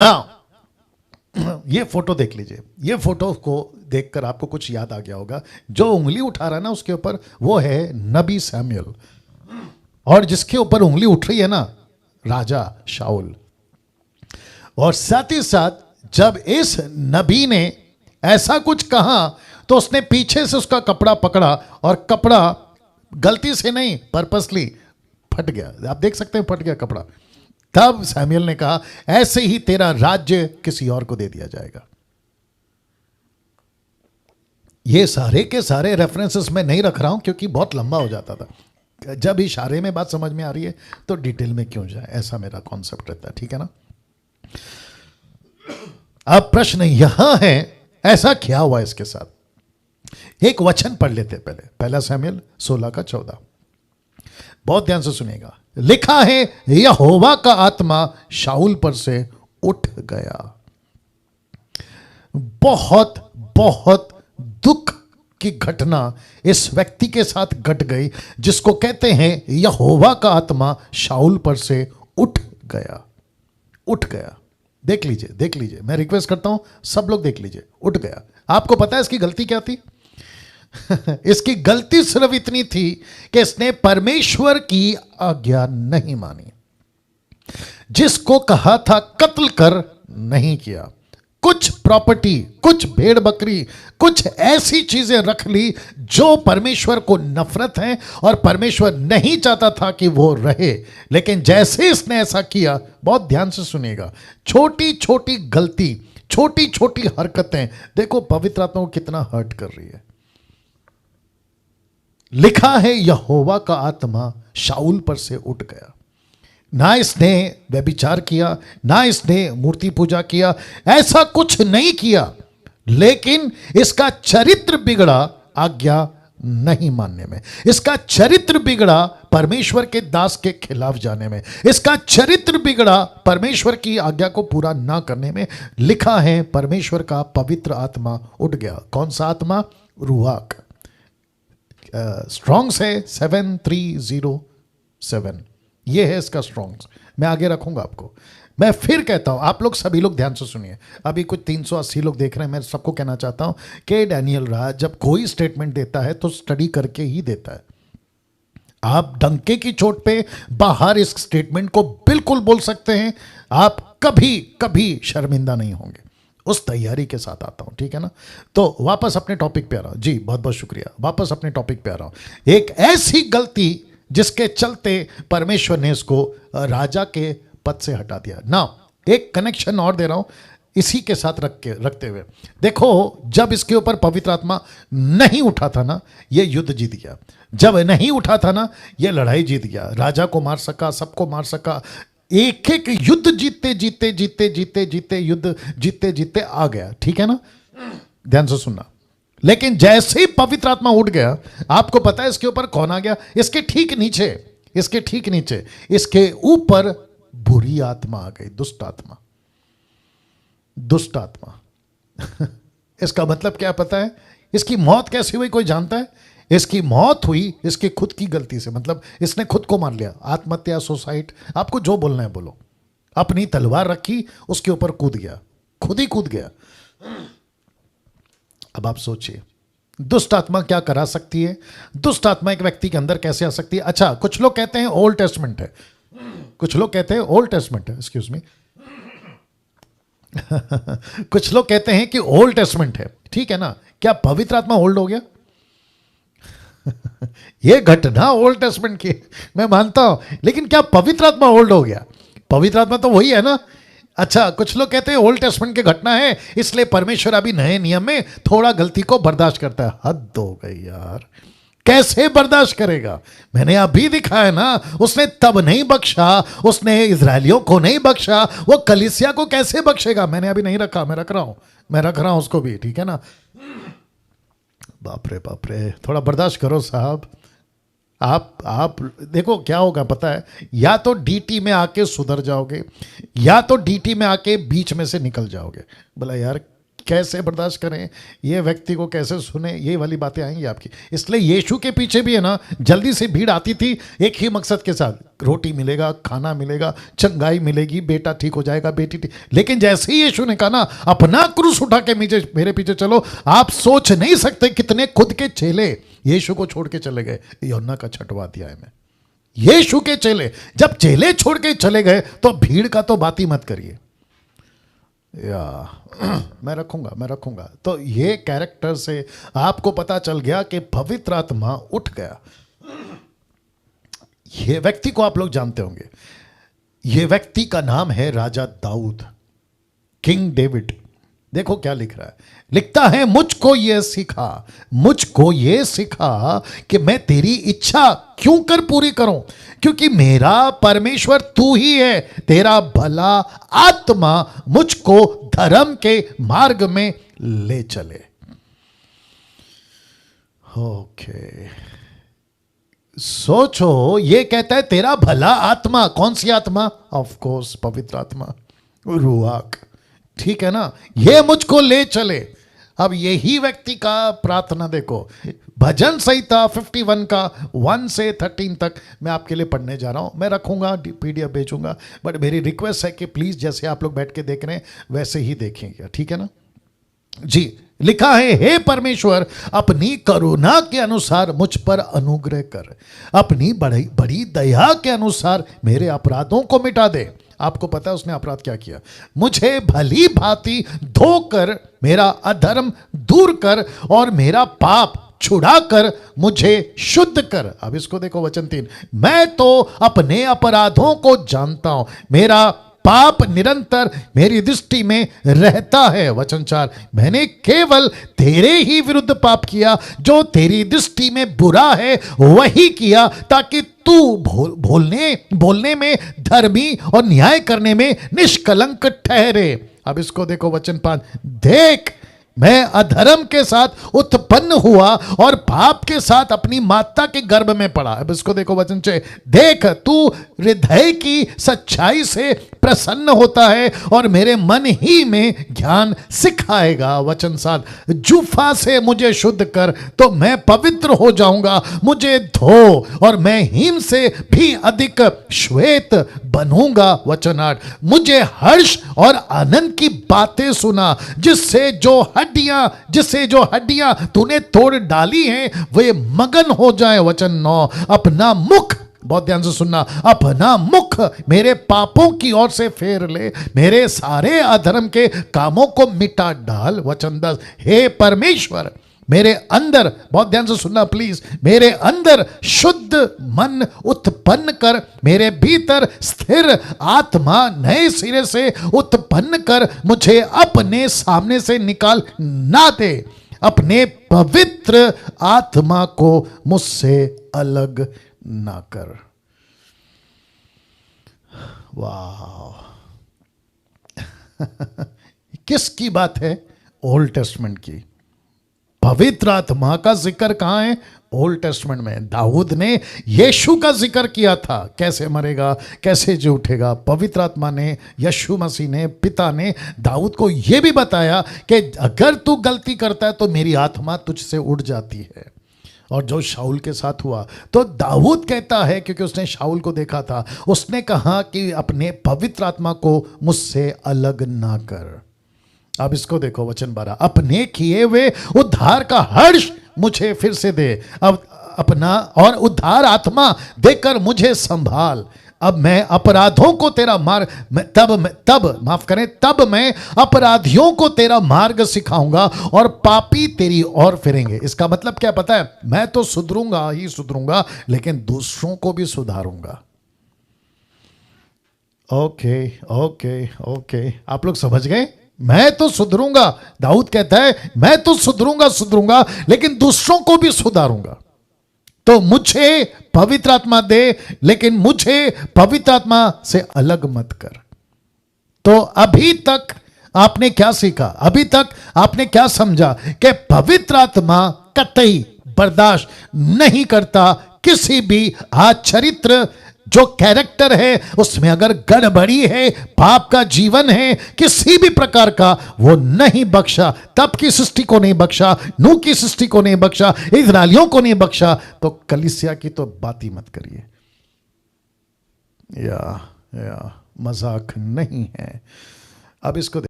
ये फोटो देख लीजिए। ये फोटो को देखकर आपको कुछ याद आ गया होगा। जो उंगली उठा रहा है ना उसके ऊपर, वो है नबी सैमुअल, और जिसके ऊपर उंगली उठ रही है ना, राजा शाऊल। और साथ ही साथ जब इस नबी ने ऐसा कुछ कहा तो उसने पीछे से उसका कपड़ा पकड़ा, और कपड़ा गलती से नहीं, पर्पसली फट गया। आप देख सकते हैं, फट गया कपड़ा। तब सैमुअल ने कहा, ऐसे ही तेरा राज्य किसी और को दे दिया जाएगा। ये सारे के सारे रेफरेंसेस मैं नहीं रख रहा हूं क्योंकि बहुत लंबा हो जाता था। जब इशारे में बात समझ में आ रही है तो डिटेल में क्यों जाए, ऐसा मेरा कॉन्सेप्ट रहता है, ठीक है ना। अब प्रश्न यहां है, ऐसा क्या हुआ इसके साथ। एक वचन पढ़ लेते पहले, पहला सैमुअल 16:14। बहुत ध्यान से सुनिएगा। लिखा है, यहोवा का आत्मा शाऊल पर से उठ गया। बहुत बहुत दुख की घटना इस व्यक्ति के साथ घट गई, जिसको कहते हैं यहोवा का आत्मा शाऊल पर से उठ गया। उठ गया। देख लीजिए, देख लीजिए, मैं रिक्वेस्ट करता हूं सब लोग देख लीजिए। उठ गया। आपको पता है इसकी गलती क्या थी? इसकी गलती सिर्फ इतनी थी कि इसने परमेश्वर की आज्ञा नहीं मानी। जिसको कहा था कत्ल कर, नहीं किया। कुछ प्रॉपर्टी, कुछ भेड़ बकरी, कुछ ऐसी चीजें रख ली जो परमेश्वर को नफरत है और परमेश्वर नहीं चाहता था कि वो रहे। लेकिन जैसे इसने ऐसा किया, बहुत ध्यान से सुनिएगा, छोटी छोटी गलती, छोटी छोटी हरकतें, देखो पवित्र आत्मा को कितना हर्ट कर रही है। लिखा है, यहोवा का आत्मा शाऊल पर से उठ गया। ना इसने व्यभिचार किया, ना इसने मूर्ति पूजा किया, ऐसा कुछ नहीं किया, लेकिन इसका चरित्र बिगड़ा आज्ञा नहीं मानने में। इसका चरित्र बिगड़ा परमेश्वर के दास के खिलाफ जाने में। इसका चरित्र बिगड़ा परमेश्वर की आज्ञा को पूरा ना करने में। लिखा है, परमेश्वर का पवित्र आत्मा उठ गया। कौन सा आत्मा? रूहाक। स्ट्रॉन्ग्स है 7307, ये है इसका स्ट्रॉन्ग्स। मैं आगे रखूंगा आपको। मैं फिर कहता हूं, आप लोग सभी लोग ध्यान से सुनिए। अभी कुछ 380 लोग देख रहे हैं। मैं सबको कहना चाहता हूं कि डैनियल राज जब कोई स्टेटमेंट देता है तो स्टडी करके ही देता है। आप डंके की चोट पे बाहर इस स्टेटमेंट को बिल्कुल बोल सकते हैं। आप कभी कभी शर्मिंदा नहीं होंगे। उस तैयारी के साथ आता हूं, ठीक है ना। तो वापस अपने टॉपिक पे आ रहा हूं। जी बहुत बहुत शुक्रिया। वापस अपने टॉपिक पे आ रहा हूं। एक ऐसी गलती जिसके चलते परमेश्वर ने इसको राजा के पद से हटा दिया ना। एक कनेक्शन और दे रहा हूं इसी के साथ रखते हुए। देखो, जब इसके ऊपर पवित्र आत्मा नहीं उठा था ना, ये युद्ध जीत गया। जब नहीं उठा था ना, ये लड़ाई जीत गया। राजा को मार सका, सबको मार सका। एक एक युद्ध जीतते जीतते जीतते जीतते जीतते युद्ध जीतते जीतते आ गया, ठीक है ना। ध्यान से सुनना। लेकिन जैसे ही पवित्र आत्मा उठ गया, आपको पता है इसके ऊपर कौन आ गया? इसके ठीक नीचे, इसके ठीक नीचे, इसके ऊपर बुरी आत्मा आ गई। दुष्ट आत्मा, दुष्ट आत्मा। इसका मतलब क्या पता है? इसकी मौत कैसे हुई कोई जानता है? इसकी मौत हुई इसकी खुद की गलती से। मतलब इसने खुद को मार लिया। आत्महत्या, सुसाइड, आपको जो बोलना है बोलो। अपनी तलवार रखी, उसके ऊपर कूद गया, खुद ही कूद गया। अब आप सोचिए, दुष्ट आत्मा क्या करा सकती है? दुष्ट आत्मा एक व्यक्ति के अंदर कैसे आ सकती है? अच्छा, कुछ लोग कहते हैं ओल्ड टेस्टमेंट है, कुछ लोग कहते हैं ओल्ड टेस्टमेंट है, एक्सक्यूज मी। कुछ लोग कहते हैं कि ओल्ड टेस्टमेंट है, ठीक है ना। क्या पवित्र आत्मा ओल्ड हो गया? यह घटना ओल्ड टेस्टमेंट की, मैं मानता हूं, लेकिन क्या पवित्र आत्मा ओल्ड हो गया? पवित्र आत्मा तो वही है ना। अच्छा, कुछ लोग कहते हैं ओल्ड टेस्टमेंट की घटना है, इसलिए परमेश्वर अभी नए नियम में थोड़ा गलती को बर्दाश्त करता है। हद हो गई यार, कैसे बर्दाश्त करेगा? मैंने अभी दिखाया ना, उसने तब नहीं बख्शा, उसने इजरायलियों को नहीं बख्शा, वो कलीसिया को कैसे बख्शेगा? मैंने अभी नहीं रखा, मैं रख रहा हूं उसको भी, ठीक है ना। बाप रे, थोड़ा बर्दाश्त करो साहब। आप देखो क्या होगा पता है? या तो डीटी में आके सुधर जाओगे, या तो डीटी में आके बीच में से निकल जाओगे। बोला यार कैसे बर्दाश्त करें, ये व्यक्ति को कैसे सुने, ये वाली बातें आएंगी आपकी। इसलिए यीशु के पीछे भी है ना, जल्दी से भीड़ आती थी एक ही मकसद के साथ, रोटी मिलेगा, खाना मिलेगा, चंगाई मिलेगी, बेटा ठीक हो जाएगा, बेटी ठीक। लेकिन जैसे ही यीशु ने कहा ना अपना क्रूस उठा के मेरे पीछे चलो, आप सोच नहीं सकते कितने खुद के चेले यीशु को छोड़ के चले गए। यूहन्ना का 6वां अध्याय में यीशु के चेले, जब चेले छोड़ के चले गए तो भीड़ का तो बात ही मत करिए। मैं रखूंगा। तो ये कैरेक्टर से आपको पता चल गया कि पवित्र आत्मा उठ गया। ये व्यक्ति को आप लोग जानते होंगे, ये व्यक्ति का नाम है राजा दाऊद, किंग डेविड। देखो क्या लिख रहा है, लिखता है मुझको ये सिखा कि मैं तेरी इच्छा क्यों कर पूरी करूं, क्योंकि मेरा परमेश्वर तू ही है। तेरा भला आत्मा मुझको धर्म के मार्ग में ले चले। ओके, सोचो, ये कहता है तेरा भला आत्मा। कौन सी आत्मा? ऑफ कोर्स पवित्र आत्मा, रूहाक, ठीक है ना, ये मुझको ले चले। अब यही व्यक्ति का प्रार्थना देखो, भजन संहिता 51 का 1 से 13 तक मैं आपके लिए पढ़ने जा रहा हूं। मैं रखूंगा, PDF भेजूंगा, बट मेरी रिक्वेस्ट है कि प्लीज जैसे आप लोग बैठ के देख रहे हैं वैसे ही देखेंगे, ठीक है ना जी। लिखा है, हे परमेश्वर अपनी करुणा के अनुसार मुझ पर अनुग्रह कर, अपनी बड़ी दया के अनुसार मेरे अपराधों को मिटा दे। आपको पता है उसने अपराध क्या किया? मुझे भली भांति धोकर मेरा अधर्म दूर कर और मेरा पाप छुड़ा कर मुझे शुद्ध कर। अब इसको देखो, वचन 3, मैं तो अपने अपराधों को जानता हूं, मेरा पाप निरंतर मेरी दृष्टि में रहता है। वचन 4, मैंने केवल तेरे ही विरुद्ध पाप किया, जो तेरी दृष्टि में बुरा है वही किया, ताकि तू बोलने में धर्मी और न्याय करने में निष्कलंक ठहरे। अब इसको देखो, वचन 5, देख मैं अधर्म के साथ उत्पन्न हुआ और पाप के साथ अपनी माता के गर्भ में पड़ा। अब इसको देखो, वचन 6, देख तू हृदय की सच्चाई से प्रसन्न होता है और मेरे मन ही में ज्ञान सिखाएगा। वचन 7, जूफा से मुझे शुद्ध कर तो मैं पवित्र हो जाऊंगा, मुझे धो और मैं हिम से भी अधिक श्वेत बनूंगा। वचन 8, मुझे हर्ष और आनंद की बातें सुना, जिससे जो हड्डियां तूने तोड़ डाली हैं वे मगन हो जाए। वचन 9, अपना मुख, बहुत ध्यान से सुनना, अपना मुख मेरे पापों की ओर से फेर ले, मेरे सारे अधर्म के कामों को मिटा डाल। वचन 10, हे परमेश्वर मेरे अंदर, बहुत ध्यान से सुनना प्लीज, मेरे अंदर शुद्ध मन उत्पन्न कर, मेरे भीतर स्थिर आत्मा नए सिरे से उत्पन्न कर, मुझे अपने सामने से निकाल ना दे, अपने पवित्र आत्मा को मुझसे अलग ना कर। वाह किसकी बात है? ओल्ड टेस्टमेंट की। पवित्र आत्मा का जिक्र कहां है? ओल्ड टेस्टमेंट में। दाऊद ने यीशु का जिक्र किया था, कैसे मरेगा, कैसे जी उठेगा। पवित्र आत्मा ने, यीशु मसीह ने, पिता ने दाऊद को यह भी बताया कि अगर तू गलती करता है तो मेरी आत्मा तुझसे उड़ जाती है। और जो शाऊल के साथ हुआ, तो दाऊद कहता है, क्योंकि उसने शाऊल को देखा था, उसने कहा कि अपने पवित्र आत्मा को मुझसे अलग ना कर। अब इसको देखो, वचन 12, अपने किए हुए उद्धार का हर्ष मुझे फिर से दे, अब अपना और उद्धार आत्मा देकर मुझे संभाल। अब मैं अपराधों को तेरा मार्ग, तब मैं अपराधियों को तेरा मार्ग सिखाऊंगा और पापी तेरी ओर फिरेंगे। इसका मतलब क्या पता है? मैं तो सुधरूंगा ही सुधरूंगा, लेकिन दूसरों को भी सुधारूंगा। ओके ओके ओके, आप लोग समझ गए? मैं तो सुधरूंगा, दाऊद कहता है मैं तो सुधरूंगा, लेकिन दूसरों को भी सुधारूंगा। तो मुझे पवित्र आत्मा दे, लेकिन मुझे पवित्र आत्मा से अलग मत कर। तो अभी तक आपने क्या सीखा? अभी तक आपने क्या समझा? कि पवित्र आत्मा कतई बर्दाश्त नहीं करता किसी भी आचरित्र जो कैरेक्टर है उसमें अगर गड़बड़ी है, पाप का जीवन है किसी भी प्रकार का, वो नहीं बख्शा। तब की सृष्टि को नहीं बख्शा, नूह की सृष्टि को नहीं बख्शा, इस्राएलियों को नहीं बख्शा, तो कलीसिया की तो बात ही मत करिए। या मजाक नहीं है। अब इसको